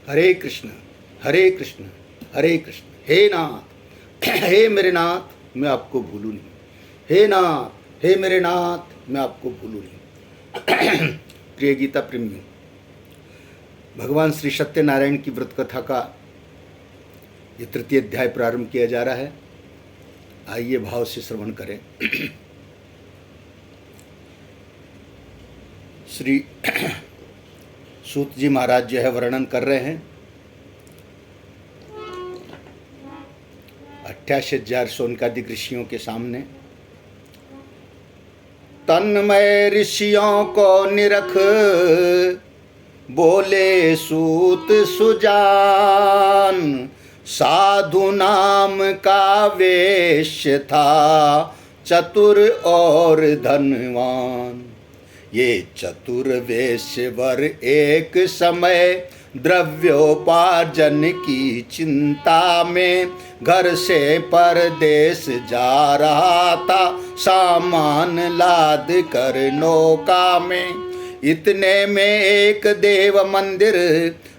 हरे कृष्ण हरे कृष्ण हरे कृष्ण। हे नाथ, हे मेरे नाथ, मैं आपको भूलूँ नहीं। हे नाथ, हे मेरे नाथ, मैं आपको भूलूँ नहीं। प्रिय गीता प्रेमियों, भगवान श्री सत्यनारायण की व्रत कथा का ये तृतीय अध्याय प्रारंभ किया जा रहा है। आइए भाव से श्रवण करें। श्री सूत जी महाराज जो है वर्णन कर रहे हैं 88,000 सोनकादिक ऋषियों के सामने। तन्मय ऋषियों को निरख बोले सूत सुजान, साधु नाम का वेश था चतुर और धनवान। ये चतुर वेश्यवर एक समय द्रव्योपार्जन की चिंता में घर से परदेश जा रहा था, सामान लाद कर नौका में। इतने में एक देव मंदिर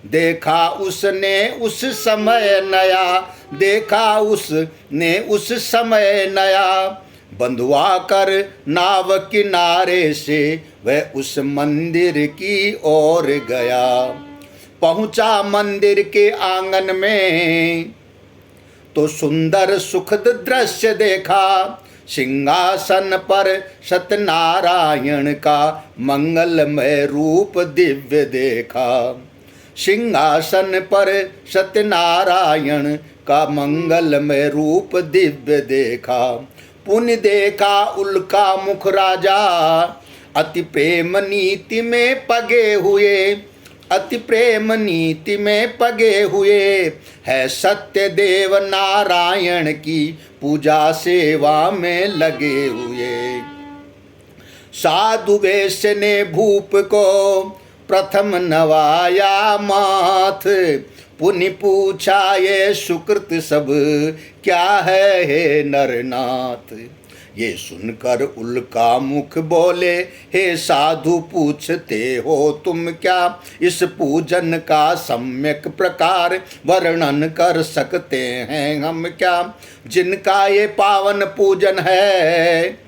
देखा उसने उस समय नया, देखा उसने उस समय नया। बंधुआ कर नाव किनारे से वह उस मंदिर की ओर गया। पहुंचा मंदिर के आंगन में तो सुंदर सुखद दृश्य देखा। सिंहासन पर सत्यनारायण का मंगलमय रूप दिव्य देखा। सिंहासन पर सत्यनारायण का मंगलमय रूप दिव्य देखा। पुण्य देखा उल्का मुख राजा, अति प्रेम नीति में पगे हुए, अति प्रेम नीति में पगे हुए। है सत्य देव नारायण की पूजा सेवा में लगे हुए। साधु वेश ने भूप को प्रथम नवाया माथ, पुनि पूछा ये सुकृत सब क्या है हे नरनाथ। ये सुनकर उल्का मुख बोले, हे साधु पूछते हो तुम क्या, इस पूजन का सम्यक प्रकार वर्णन कर सकते हैं हम क्या। जिनका ये पावन पूजन है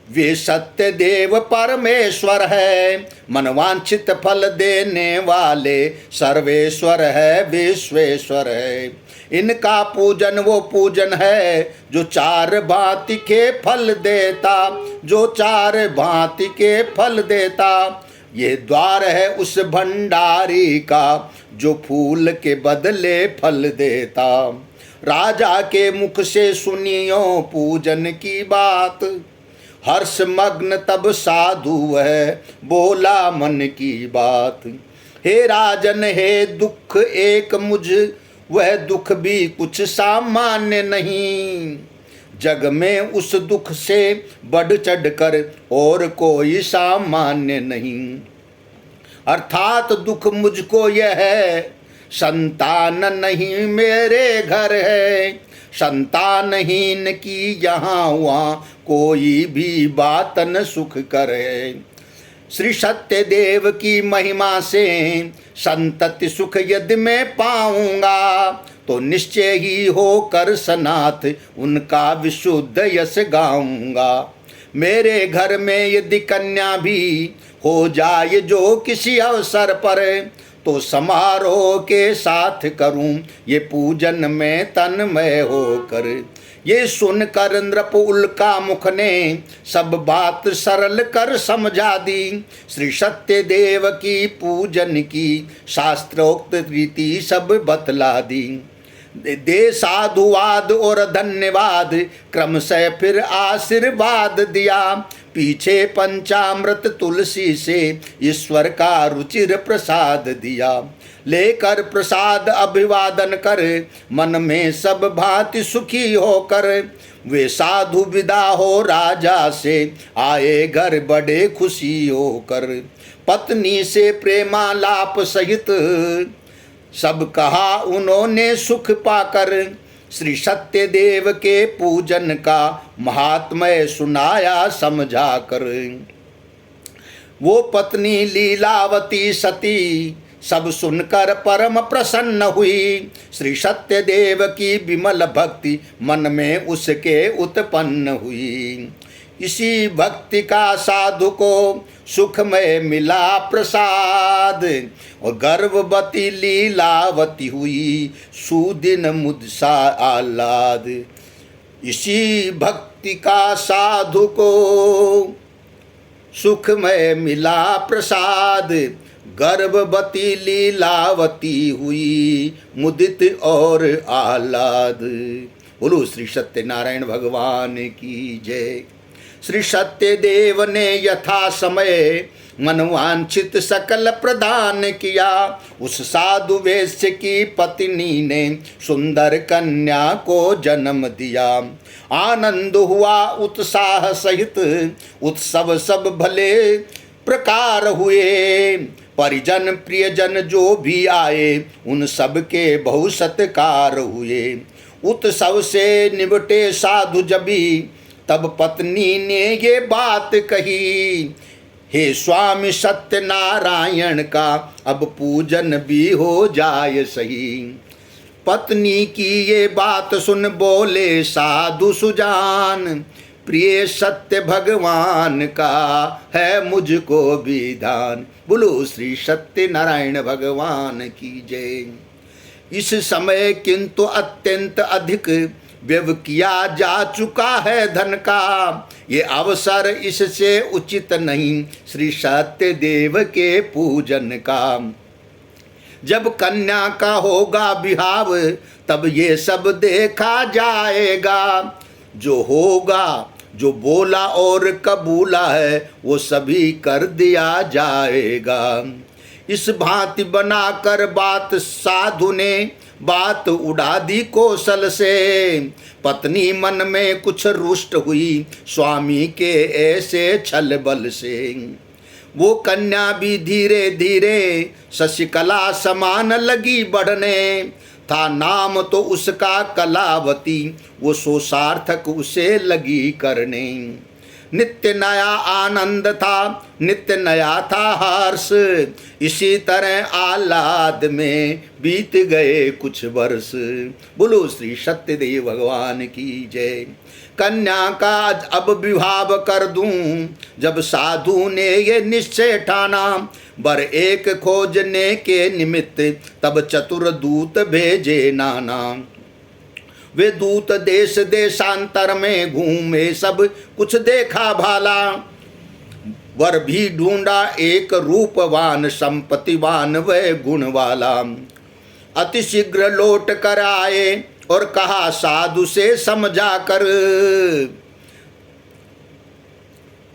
वे सत्य देव परमेश्वर है, मनवांछित फल देने वाले सर्वेश्वर है, विश्वेश्वर है। इनका पूजन वो पूजन है जो चार भांति के फल देता, जो चार भांति के फल देता। ये द्वार है उस भंडारी का जो फूल के बदले फल देता। राजा के मुख से सुनियो पूजन की बात, हर्ष मग्न तब साधु वह बोला मन की बात। हे राजन हे दुख एक मुझ, वह दुख भी कुछ सामान्य नहीं। जग में उस दुख से बढ़ चढ़ कर और कोई सामान्य नहीं। अर्थात दुख मुझको यह है, संतान नहीं मेरे घर है। संतानहीन की यहाँ वहाँ कोई भी बात न सुख करे। श्री सत्य देव की महिमा से संतति सुख यदि मैं पाऊंगा, तो निश्चय ही होकर सनाथ उनका विशुद्ध यश गाऊंगा। मेरे घर में यदि कन्या भी हो जाए जो किसी अवसर पर, तो समारोह के साथ करूं ये पूजन में तन्मय होकर। ये सुनकर नृप उल्का मुख ने सब बात सरल कर समझा दी। श्री सत्य देव की पूजन की शास्त्रोक्त रीति सब बतला दी। दे साधुवाद और धन्यवाद क्रमशः फिर आशीर्वाद दिया। पीछे पंचामृत तुलसी से ईश्वर का रुचिर प्रसाद दिया। लेकर प्रसाद अभिवादन कर मन में सब भांति सुखी होकर, वे साधु विदा हो राजा से आए घर बड़े खुशी होकर। पत्नी से प्रेमालाप सहित सब कहा उन्होंने सुख पाकर। श्री सत्य देव के पूजन का महात्म्य सुनाया समझा कर। वो पत्नी लीलावती सती सब सुनकर परम प्रसन्न हुई। श्री सत्यदेव की विमल भक्ति मन में उसके उत्पन्न हुई। इसी भक्ति का साधु को सुखमय मिला प्रसाद, और गर्भवती लीलावती हुई सुदिन मुदसा आह्लाद। इसी भक्ति का साधु को सुखमय मिला प्रसाद, गर्भवती लीलावती हुई मुदित और आह्लाद। बोलो श्री सत्यनारायण भगवान की जय। श्री सत्यदेव ने यथा समय मनवांछित सकल प्रदान किया। उस साधु वेश्य की पत्नी ने सुंदर कन्या को जन्म दिया। आनंद हुआ उत्साह सहित, उत्सव सब भले प्रकार हुए। परिजन प्रियजन जो भी आए, उन सब के बहु सत्कार हुए। उत्सव से निबटे साधु जबी, तब पत्नी ने ये बात कही, हे स्वामी सत्यनारायण का अब पूजन भी हो जाए सही। पत्नी की ये बात सुन बोले साधु सुजान, प्रिय सत्य भगवान का है मुझको विधान। बोलो श्री सत्यनारायण भगवान की जय। इस समय किंतु अत्यंत अधिक व्यय किया जा चुका है धन का, ये अवसर इससे उचित नहीं श्री सत्यदेव के पूजन का। जब कन्या का होगा विहाव, तब ये सब देखा जाएगा। जो होगा, जो बोला और कबूला है, वो सभी कर दिया जाएगा। इस भांति बनाकर बात साधु ने बात उड़ा दी कौशल से। पत्नी मन में कुछ रुष्ट हुई स्वामी के ऐसे छल बल से। वो कन्या भी धीरे धीरे शशिकला समान लगी बढ़ने। था नाम तो उसका कलावती, वो सो सार्थक उसे लगी करने। नित्य नया आनंद था, नित्य नया था हर्ष, इसी तरह आह्लाद में बीत गए कुछ वर्ष। बोलो श्री सत्यदेव भगवान की जय। कन्या का अब विवाह कर दूं, जब साधु ने ये निश्चय ठाना। वर एक खोजने के निमित्त तब चतुर दूत भेजे नाना। वे दूत देश देशांतर में घूमे, सब कुछ देखा भाला। वर भी ढूंढा एक रूपवान, संपत्तिवान वह गुण वाला। अति शीघ्र लौट कर आए और कहा साधु से समझा कर,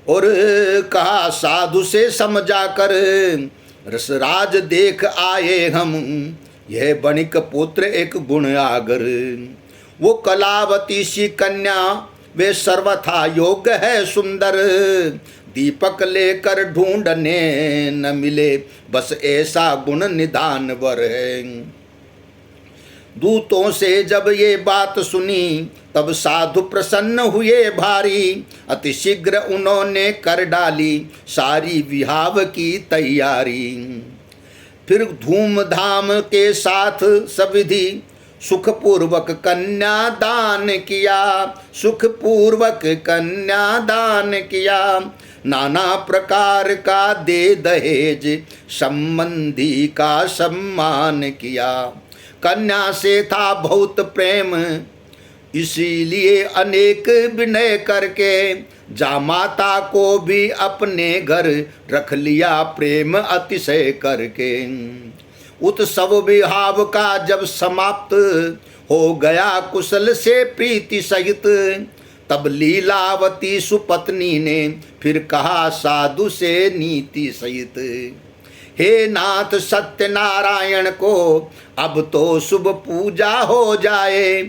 और कहा साधु से समझा कर, रसराज देख आए हम, यह बणिक पुत्र एक गुण आगर। वो कलावती सी कन्या वे सर्वथा योग्य है सुंदर। दीपक लेकर ढूंढने न मिले, बस ऐसा गुण निदान वर है। दूतों से जब ये बात सुनी, तब साधु प्रसन्न हुए भारी। अति शीघ्र उन्होंने कर डाली सारी विवाह की तैयारी। फिर धूमधाम के साथ सविधि सुखपूर्वक कन्या दान किया। सुखपूर्वक कन्या दान किया। नाना प्रकार का दे दहेज, संबंधी का सम्मान किया। कन्या से था बहुत प्रेम, इसीलिए अनेक विनय करके जामाता को भी अपने घर रख लिया प्रेम अतिशय करके। उत्सव विहाव का जब समाप्त हो गया कुशल से प्रीति सहित, तब लीलावती सुपत्नी ने फिर कहा साधु से नीति सहित, हे नाथ सत्यनारायण को अब तो शुभ पूजा हो जाए।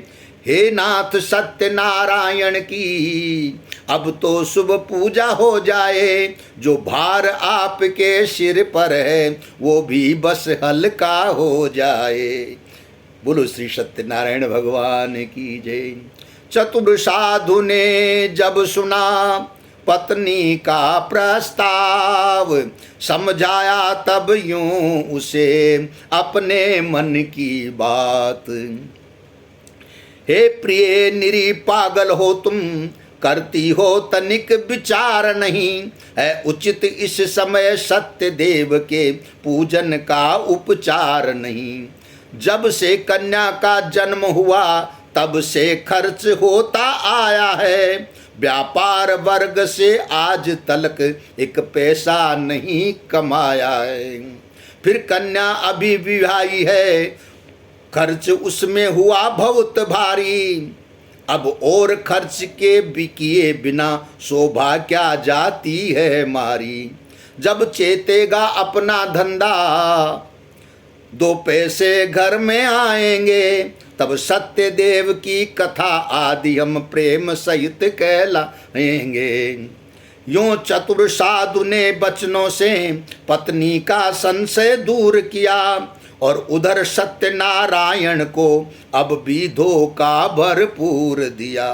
हे नाथ सत्यनारायण की अब तो शुभ पूजा हो जाए। जो भार आपके सिर पर है वो भी बस हल्का हो जाए। बोलो श्री सत्यनारायण भगवान की जय। चतुर साधु ने जब सुना पत्नी का प्रस्ताव, समझाया तब यूं उसे अपने मन की बात। हे प्रिय निरी पागल हो तुम, करती हो तनिक विचार नहीं, है उचित इस समय सत्य देव के पूजन का उपचार नहीं। जब से कन्या का जन्म हुआ तब से खर्च होता आया है, व्यापार वर्ग से आज तलक एक पैसा नहीं कमाया है। फिर कन्या अभी विवाही है, खर्च उसमें हुआ बहुत भारी, अब और खर्च के किए बिना शोभा क्या जाती है मारी। जब चेतेगा अपना धंधा, दो पैसे घर में आएंगे, तब सत्य देव की कथा आदि हम प्रेम सहित कहलाएंगे। यूं चतुर साधु ने बचनों से पत्नी का संशय दूर किया, और उधर सत्यनारायण को अब भी धोखा भरपूर दिया।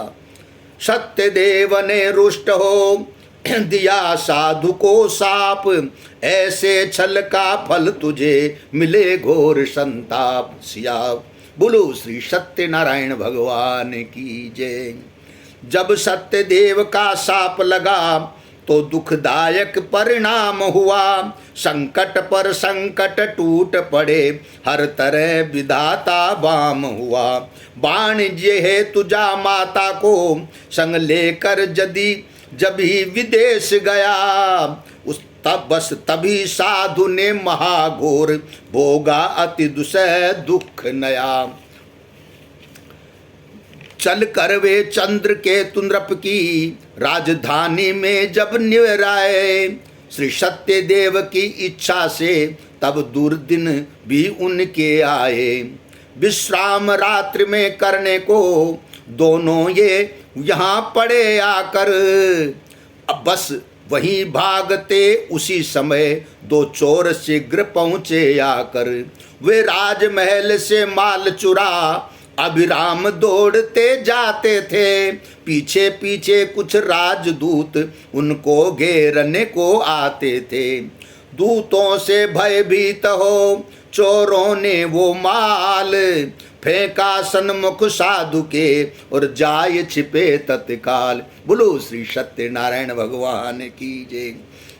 सत्यदेव ने रुष्ट हो दिया साधु को साप, ऐसे छल का फल तुझे मिले घोर संताप। सिया बोलो श्री सत्यनारायण भगवान की जय। जब सत्यदेव का साप लगा तो दुखदायक परिणाम हुआ, संकट पर संकट टूट पड़े, हर तरह विधाता बाम हुआ। वाणिज्य है तुझा माता को संग लेकर जब ही विदेश गया, उस तब बस तभी साधु ने महाघोर भोगा अति दुसह दुख नया। चल कर वे चंद्र के नृप की राजधानी में जब निवराए, श्री सत्यदेव की इच्छा से तब दुर्दिन भी उनके आए। विश्राम रात्रि में करने को दोनों ये यहाँ पड़े आकर, अब बस वहीं भागते उसी समय दो चोर शीघ्र पहुँचे आकर। वे राजमहल से माल चुरा अभिराम दौड़ते जाते थे, पीछे पीछे कुछ राजदूत उनको घेरने को आते थे। दूतों से भयभीत हो चोरों ने वो माल, फेंका सन्मुख साधु के और जाय छिपे तत्काल। बोलो श्री सत्यनारायण भगवान की जय।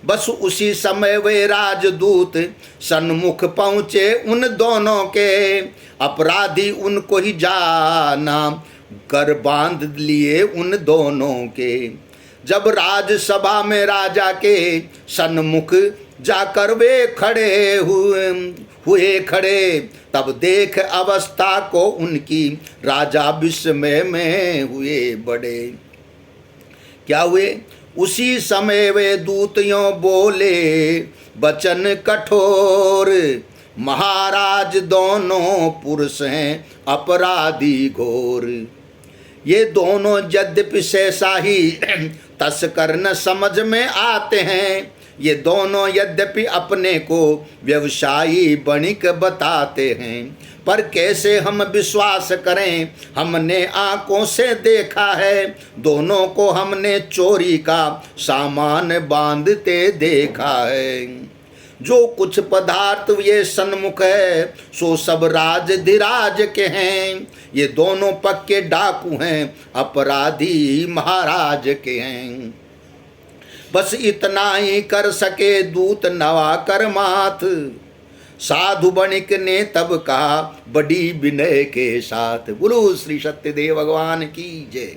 बस उसी समय वे राजदूत सन्मुख पहुँचे उन दोनों के, अपराधी उनको ही जाना कर बांध लिए उन दोनों के। जब राजसभा में राजा के सन्मुख जाकर वे खड़े हुए खड़े, तब देख अवस्था को उनकी राजा विस्मय में हुए बड़े। क्या हुए? उसी समय वे दूतियों बोले वचन कठोर, महाराज दोनों पुरुष हैं अपराधी घोर। ये दोनों यद्यपि सहसा ही तस्कर न समझ में आते हैं, ये दोनों यद्यपि अपने को व्यवसायी बणिक बताते हैं, पर कैसे हम विश्वास करें? हमने आंखों से देखा है, दोनों को हमने चोरी का सामान बांधते देखा है। जो कुछ पदार्थ ये सन्मुख है सो सब राजधिराज के हैं, ये दोनों पक्के डाकू हैं अपराधी महाराज के हैं। बस इतना ही कर सके दूत नवा कर माथ, साधु बणिक ने तब कहा बड़ी विनय के साथ। बोलो श्री सत्यदेव भगवान की जय।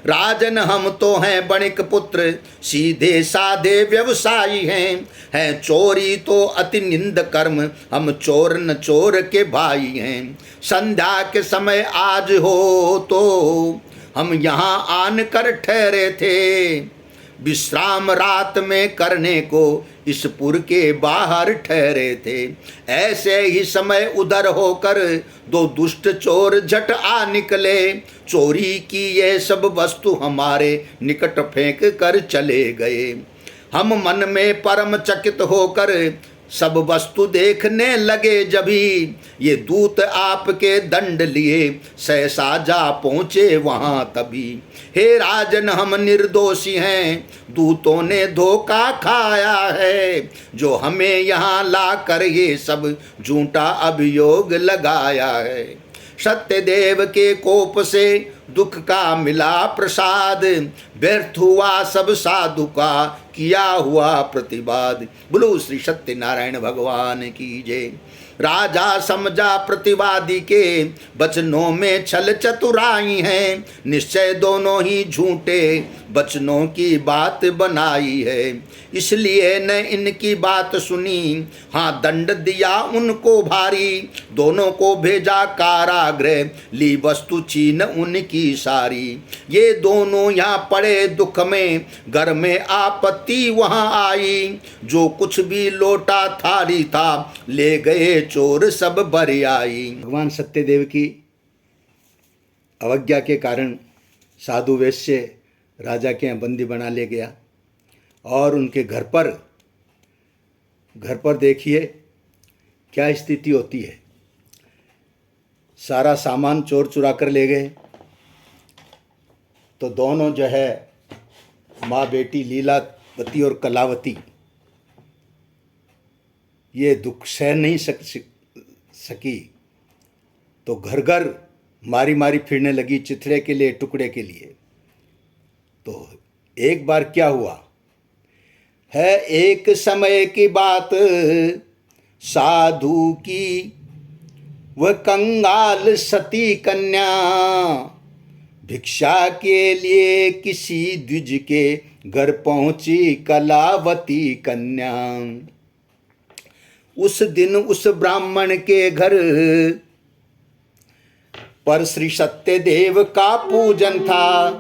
राजन हम तो हैं बणिक पुत्र, सीधे साधे व्यवसायी हैं चोरी तो अति निंद कर्म, हम चोर न चोर के भाई हैं। संध्या के समय आज हो तो हम यहाँ आन कर ठहरे थे, विश्राम रात में करने को इस पुर के बाहर ठहरे थे। ऐसे ही समय उधर होकर दो दुष्ट चोर झट आ निकले, चोरी की ये सब वस्तु हमारे निकट फेंक कर चले गए। हम मन में परम चकित होकर सब वस्तु देखने लगे जभी, ये दूत आपके दंड लिए सहसा जा पहुँचे वहाँ तभी। हे राजन हम निर्दोषी हैं, दूतों ने धोखा खाया है, जो हमें यहाँ ला कर ये सब झूठा अभियोग लगाया है। सत्यदेव के कोप से दुख का मिला प्रसाद, व्यर्थ हुआ सब साधु का किया हुआ प्रतिवाद। बोलो श्री सत्यनारायण भगवान की जय। राजा समझा प्रतिवादी के वचनों में छल चतुराई है, निश्चय दोनों ही झूठे वचनों की बात बनाई है। इसलिए न इनकी बात सुनी, हाँ दंड दिया उनको भारी, दोनों को भेजा कारागृह, ली वस्तु छीन उनकी सारी। ये दोनों यहाँ पड़े दुख में, घर में आपत्ति वहाँ आई, जो कुछ भी लोटा थाली था ले गए चोर सब बरियाई। भगवान सत्यदेव की अवज्ञा के कारण साधु वैश्य राजा के यहाँ बंदी बना ले गया, और उनके घर पर देखिए क्या स्थिति होती है। सारा सामान चोर चुरा कर ले गए। तो दोनों जो है माँ बेटी लीलावती और कलावती, ये दुख सह नहीं सकी, तो घर घर मारी मारी फिरने लगी चिथड़े के लिए, टुकड़े के लिए। तो एक बार क्या हुआ है, एक समय की बात, साधु की वह कंगाल सती कन्या, भिक्षा के लिए किसी द्विज के घर पहुंची कलावती कन्या। उस दिन उस ब्राह्मण के घर पर श्री सत्यदेव का पूजन था,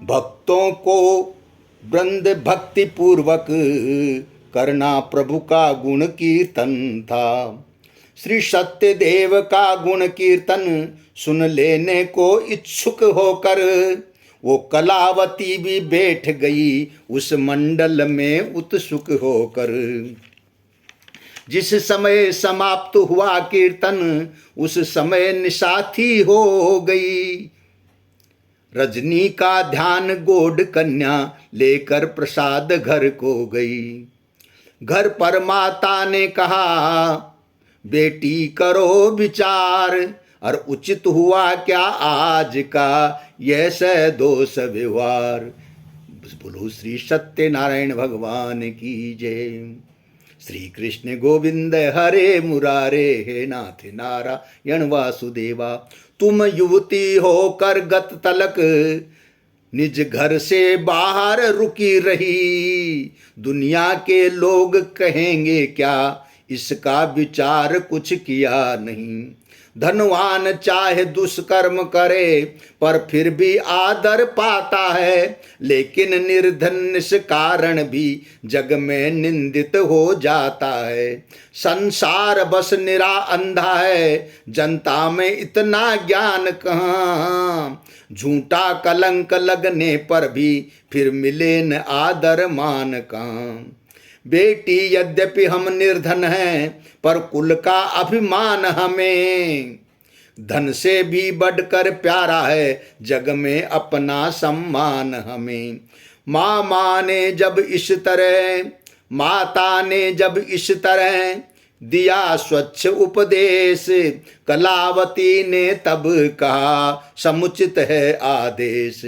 भक्तों को वृंद भक्ति पूर्वक करना प्रभु का गुण कीर्तन था। श्री सत्यदेव का गुण कीर्तन सुन लेने को इच्छुक होकर, वो कलावती भी बैठ गई उस मंडल में उत्सुक होकर। जिस समय समाप्त हुआ कीर्तन, उस समय निशा थी हो गई। रजनी का ध्यान गोड कन्या लेकर प्रसाद घर को गई। घर पर माता ने कहा, बेटी करो विचार, और उचित हुआ क्या आज का यह सदोष व्यवहार। बोलो श्री सत्यनारायण भगवान की जय। श्री कृष्ण गोविंद हरे मुरारे, हे नाथ नारायण वासुदेवा। तुम युवती होकर गत तलक निज घर से बाहर रुकी रही, दुनिया के लोग कहेंगे क्या, इसका विचार कुछ किया नहीं। धनवान चाहे दुष्कर्म करे पर फिर भी आदर पाता है, लेकिन निर्धन इस कारण भी जग में निंदित हो जाता है। संसार बस निरा अंधा है, जनता में इतना ज्ञान कहाँ। झूठा कलंक लगने पर भी फिर मिले न आदर मान कहाँ। बेटी यद्यपि हम निर्धन हैं, पर कुल का अभिमान हमें। धन से भी बढ़कर प्यारा है जग में अपना सम्मान हमें। माता ने जब इस तरह दिया स्वच्छ उपदेश, कलावती ने तब कहा समुचित है आदेश।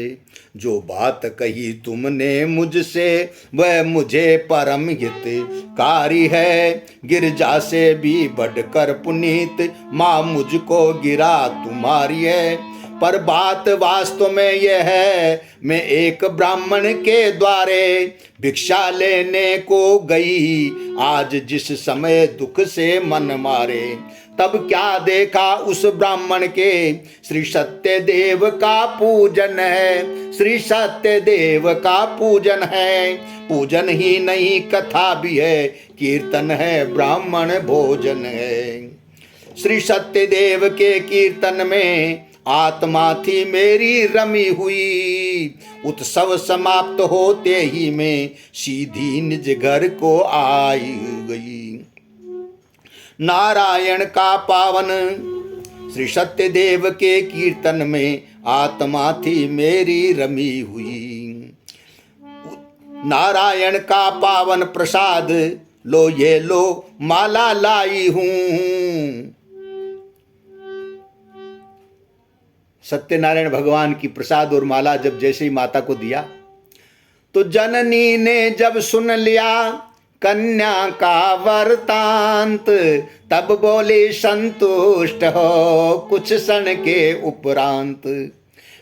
जो बात कही तुमने मुझसे वह मुझे परम हितकारी है, गिरजा से भी बढ़कर पुनीत माँ मुझको गिरा तुम्हारी है। पर बात वास्तव में यह है, मैं एक ब्राह्मण के द्वारे भिक्षा लेने को गई, आज जिस समय दुख से मन मारे। तब क्या देखा उस ब्राह्मण के, श्री सत्यदेव का पूजन है, श्री सत्यदेव का पूजन है। पूजन ही नहीं कथा भी है, कीर्तन है ब्राह्मण भोजन है। श्री सत्यदेव के कीर्तन में आत्मा थी मेरी रमी हुई, उत्सव समाप्त होते ही मैं सीधी निज घर को आई गई। नारायण का पावन श्री सत्यदेव के कीर्तन में आत्मा थी मेरी रमी हुई। नारायण का पावन प्रसाद लो ये लो माला लाई हूं। सत्यनारायण भगवान की प्रसाद और माला जब जैसे ही माता को दिया तो जननी ने जब सुन लिया कन्या का वरतांत, तब बोले संतुष्ट हो कुछ क्षण के उपरांत।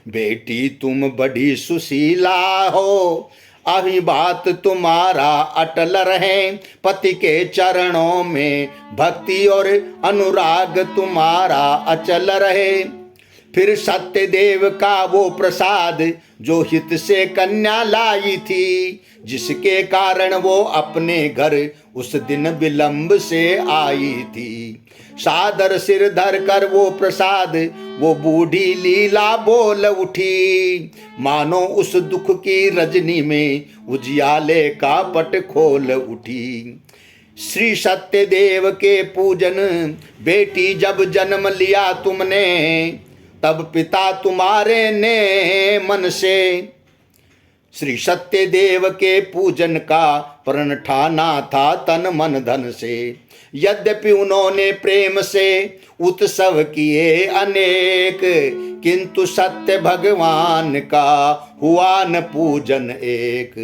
बेटी तुम बड़ी सुशीला हो, अभी बात तुम्हारा अटल रहे, पति के चरणों में भक्ति और अनुराग तुम्हारा अचल रहे। फिर सत्यदेव का वो प्रसाद जो हित से कन्या लाई थी, जिसके कारण वो अपने घर उस दिन विलंब से आई थी। सादर सिर धर कर वो प्रसाद वो बूढ़ी लीला बोल उठी, मानो उस दुख की रजनी में उजियाले का पट खोल उठी। श्री सत्यदेव के पूजन बेटी जब जन्म लिया तुमने, तब पिता तुम्हारे ने मन से श्री सत्यदेव के पूजन का प्रण ठाना था तन मन धन से। यद्यपि उन्होंने प्रेम से उत्सव किए अनेक, किंतु सत्य भगवान का हुआ न पूजन एक।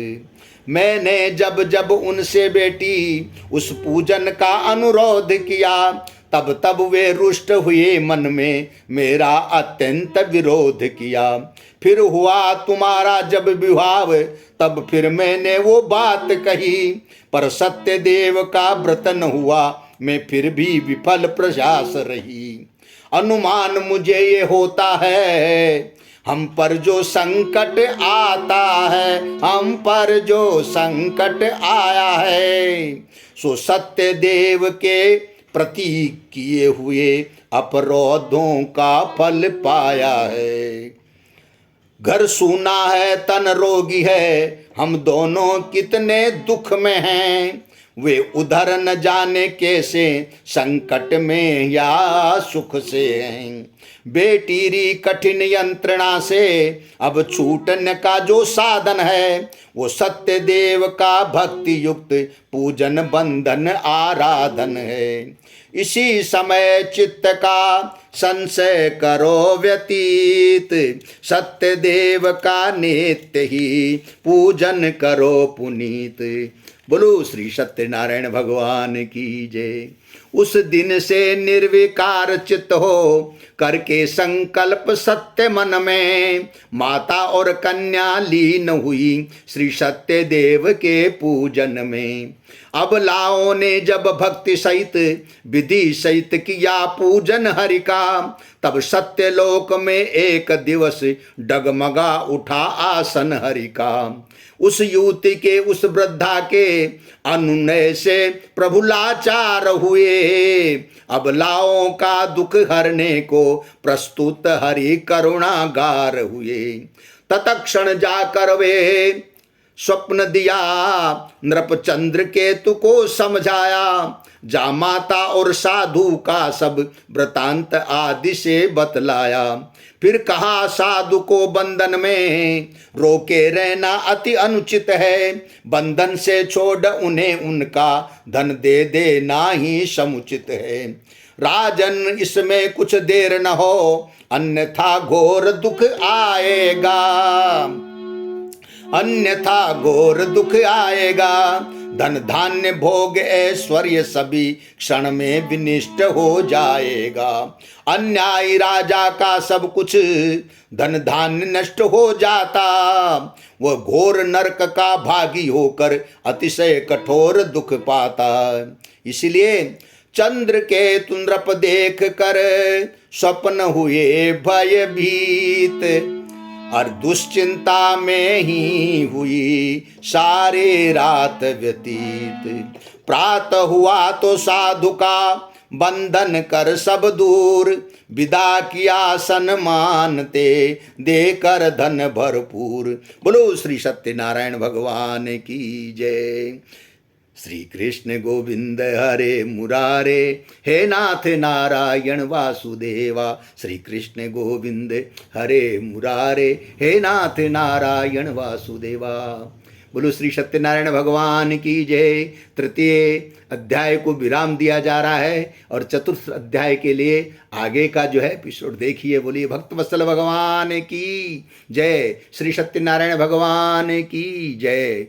मैंने जब जब उनसे बेटी उस पूजन का अनुरोध किया, तब तब वे रुष्ट हुए मन में मेरा अत्यंत विरोध किया। फिर हुआ तुम्हारा जब विवाह, तब फिर मैंने वो बात कही, पर सत्यदेव का व्रत न हुआ, मैं फिर भी विफल प्रयास रही। अनुमान मुझे ये होता है, हम पर जो संकट आता है, हम पर जो संकट आया है, सो सत्यदेव के प्रति किए हुए अपराधों का फल पाया है। घर सूना है तन रोगी है, हम दोनों कितने दुख में हैं, वे उधर न जाने कैसे संकट में या सुख से हैं। बेटी री कठिन यंत्रणा से अब छूटने का जो साधन है, वो सत्य देव का भक्ति युक्त पूजन बंधन आराधन है। इसी समय चित्त का संशय करो व्यतीत, सत्य देव का नित्य ही पूजन करो पुनीत। बोलो श्री सत्यनारायण भगवान की जय। उस दिन से निर्विकार चित्त हो करके संकल्प सत्य मन में, माता और कन्या लीन हुई श्री सत्य देव के पूजन में। अब लाओ ने जब भक्ति सहित विधि सहित किया पूजन हरि का, तब सत्यलोक में एक दिवस डगमगा उठा आसन हरि का। उस युवती के उस वृद्धा के अनुनय से प्रभु लाचार हुए, अब लाओं का दुख हरने को प्रस्तुत हरि करुणागार हुए। तत्क्षण जाकर वे स्वप्न दिया नृपचंद्र केतु को समझाया, जा माता और साधु का सब वृतांत आदि से बतलाया। फिर कहा साधु को बंधन में रोके रहना अति अनुचित है, बंधन से छोड़ उन्हें उनका धन दे देना ही समुचित है। राजन इसमें कुछ देर न हो, अन्यथा घोर दुख आएगा, अन्यथा घोर दुख आएगा। धन धान्य भोग ऐश्वर्य सभी क्षण में विनिष्ट हो जाएगा। अन्यायी राजा का सब कुछ धन धान्य नष्ट हो जाता, वह घोर नरक का भागी होकर अतिशय कठोर दुख पाता। इसलिए चंद्र के नृप देख कर स्वप्न हुए भयभीत, और दुश्चिंता में ही हुई सारी रात व्यतीत। प्रातः हुआ तो साधु का बंधन कर सब दूर, विदा किया सन्मान ते देकर धन भरपूर। बोलो श्री सत्यनारायण भगवान की जय। श्री कृष्ण गोविंद हरे मुरारे, हे नाथ नारायण वासुदेवा। श्री कृष्ण गोविंद हरे मुरारे, हे नाथ नारायण वासुदेवा। बोलो श्री सत्यनारायण भगवान की जय। तृतीय अध्याय को विराम दिया जा रहा है और चतुर्थ अध्याय के लिए आगे का जो है एपिसोड देखिए। बोलिए भक्त वत्सल भगवान की जय, श्री सत्यनारायण भगवान की जय।